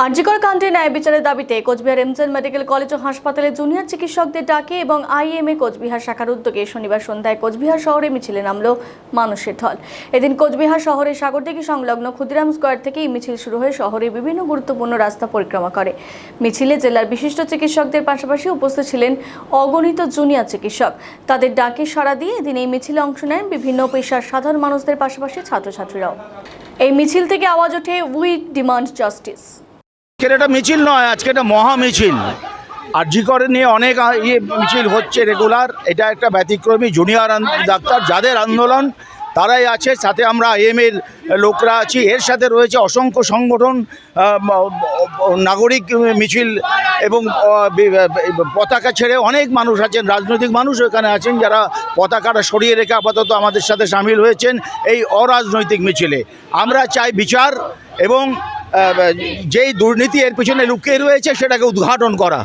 আরজিকর কাণ্ডে ন্যায় বিচারের দাবিতে কোচবিহার এমজেড মেডিকেল কলেজ ও হাসপাতালে জুনিয়র চিকিৎসকদের ডাকে এবং আইএমএ কোচবিহার শাখার উদ্যোগে শনিবার সন্ধ্যায় কোচবিহার শহরে মিছিলে নামল মানুষের ঢল। এদিন কোচবিহার শহরের সাগরদিঘি সংলগ্ন ক্ষুদিরাম স্কোয়ার থেকে এই মিছিল শুরু হয়ে শহরের বিভিন্ন গুরুত্বপূর্ণ রাস্তা পরিক্রমা করে। মিছিলে জেলার বিশিষ্ট চিকিৎসকদের পাশাপাশি উপস্থিত ছিলেন অগণিত জুনিয়র চিকিৎসক। তাদের ডাকে সাড়া দিয়ে এদিন এই মিছিলে অংশ নেন বিভিন্ন পেশার সাধারণ মানুষদের পাশাপাশি ছাত্রছাত্রীরাও। এই মিছিল থেকে আওয়াজ ওঠে উই ডিমান্ড জাস্টিস। এটা মিছিল নয়, আজকে এটা মহা মিছিল। আরজিকর নিয়ে অনেক মিছিল হচ্ছে রেগুলার। এটা একটা ব্যতিক্রমী জুনিয়র ডাক্তার যাদের আন্দোলন তারাই আছে, সাথে আমরা আইএমএর লোকরা আছি, এর সাথে রয়েছে অসংখ্য সংগঠন, নাগরিক মিছিল এবং পতাকা ছেড়ে অনেক মানুষ আছেন, রাজনৈতিক মানুষ এখানে আছেন যারা পতাকাটা সরিয়ে রেখে আপাতত আমাদের সাথে সামিল হয়েছেন এই অরাজনৈতিক মিছিলে। আমরা চাই বিচার এবং যেই দুর্নীতি এর পিছনে লুকিয়ে রয়েছে সেটাকে উদ্ঘাটন করা।